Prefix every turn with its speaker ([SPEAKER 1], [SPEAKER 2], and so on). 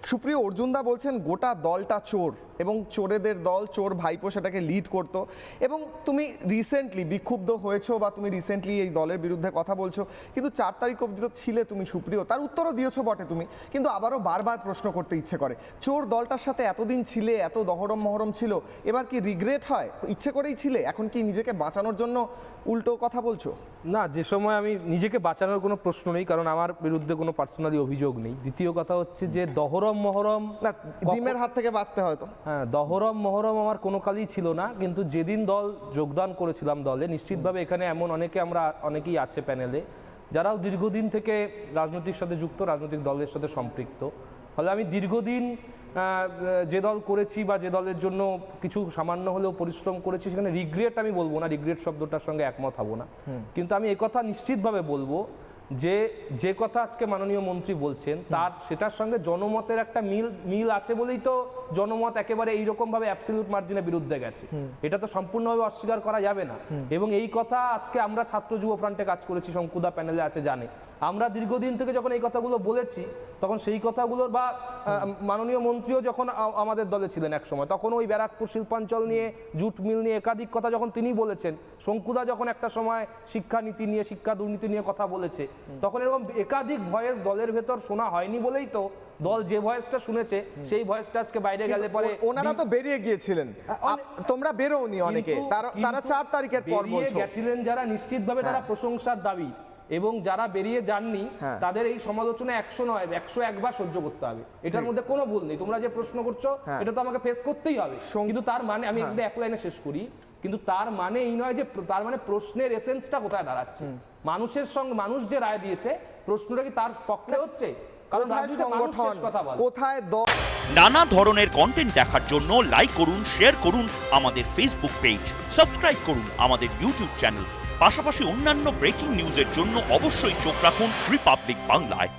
[SPEAKER 1] সুপ্রিয় অর্জুনদা বলছেন গোটা দলটা চোর এবং চোরেদের দল, চোর ভাইপো সেটাকে লিড করতো। এবং তুমি রিসেন্টলি বিক্ষুব্ধ হয়েছো বা তুমি রিসেন্টলি এই দলের বিরুদ্ধে কথা বলছো, কিন্তু 4 তারিখ অবধি তো ছিলে তুমি সুপ্রিয়, তার উত্তরও দিয়েছো বটে তুমি, কিন্তু আবারও বারবার প্রশ্ন করতে ইচ্ছে করে, চোর দলটার সাথে এতদিন ছিলে, এত দহরম মহরম ছিল, এবার কি রিগ্রেট হয়? ইচ্ছে করেই ছিলে, এখন কি নিজেকে বাঁচানোর জন্য উল্টো কথা বলছো?
[SPEAKER 2] না, যে সময় আমি নিজেকে বাঁচানোর কোনো প্রশ্ন নেই, কারণ আমার বিরুদ্ধে কোনো পার্সোনালি অভিযোগ নেই। দ্বিতীয় কথা হচ্ছে যে দহরম মহরম,
[SPEAKER 1] না, ডিমের হাত থেকে বাঁচতে হয়তো।
[SPEAKER 2] হ্যাঁ, দহরম মহরম আমার কোনো কালই ছিল না, কিন্তু যেদিন দল যোগদান করেছিলাম দলে, নিশ্চিতভাবে এখানে এমন অনেকেই আছে প্যানেলে যারাও দীর্ঘদিন থেকে রাজনৈতিক সাথে যুক্ত, রাজনৈতিক দলের সাথে সম্পৃক্ত। ফলে আমি দীর্ঘদিন যে দল করেছি বা যে দলের জন্য কিছু সামান্য হলেও পরিশ্রম করেছি, সেখানে রিগ্রেট আমি বলবো না, রিগ্রেট শব্দটার সঙ্গে একমত হব না। কিন্তু আমি একথা নিশ্চিতভাবে বলবো যে কথা আজকে মাননীয় মন্ত্রী বলছেন, সেটার সঙ্গে জনমতের একটা মিল আছে বলেই তো জনমত একেবারে এইরকমভাবে অ্যাবসলিউট মার্জিনের বিরুদ্ধে গেছে। এটা তো সম্পূর্ণভাবে অস্বীকার করা যাবে না। এবং এই কথা আজকে আমরা ছাত্র যুব ফ্রন্টে কাজ করেছি, শঙ্কুদা প্যানেলে আছে জানে, আমরা দীর্ঘদিন থেকে যখন এই কথাগুলো বলেছি, তখন সেই কথাগুলোর বা মাননীয় মন্ত্রীও যখন আমাদের দলে ছিলেন এক সময়, তখন ওই ব্যারাকপুর শিল্পাঞ্চল নিয়ে, জুট মিল নিয়ে একাধিক কথা যখন তিনি বলেছেন, শঙ্কুদা যখন একটা সময় শিক্ষানীতি নিয়ে, শিক্ষা দুর্নীতি নিয়ে কথা বলেছে, তখন এরকম একাধিক ভয়েস দলের ভেতর শোনা হয়নি বলেই তো দল যে ভয়েসটা শুনেছে, সেই ভয়েসটা আজকে বাইরে গেলে পরে
[SPEAKER 1] ওনারা তো বেরিয়ে গিয়েছিলেন, তোমরা বেরোনি অনেকে, তারা 4 তারিখের পর বলছো
[SPEAKER 2] গেছিলেন যারা, নিশ্চিতভাবে তারা প্রশংসার দাবি, এবং যারা বেরিয়ে যাননি তাদের এই সমালোচনা 100 নয় 101 বার সহ্য করতে হবে, এটার মধ্যে কোনো ভুল নেই। তোমরা যে প্রশ্ন করছো এটা তো আমাকে ফেস করতেই হবে, কিন্তু তার মানে আমি একদম এক লাইনে শেষ করি, কিন্তু তার মানে এই নয় যে, তার মানে প্রশ্নের এসেন্সটা কোথায় দাঁড়াচ্ছে, মানুষের সঙ্গে মানুষ যে রায় দিয়েছে, প্রশ্নটা কি তার পক্ষে হচ্ছে? কারণ
[SPEAKER 1] কোথায়
[SPEAKER 3] নানা ধরনের কন্টেন্ট দেখার জন্য লাইক করুন, শেয়ার করুন আমাদের ফেসবুক পেজ, সাবস্ক্রাইব করুন আমাদের ইউটিউব চ্যানেল। পাশাপাশি অন্যান্য ব্রেকিং নিউজের জন্য অবশ্যই চোখ রাখুন রিপাবলিক বাংলায়।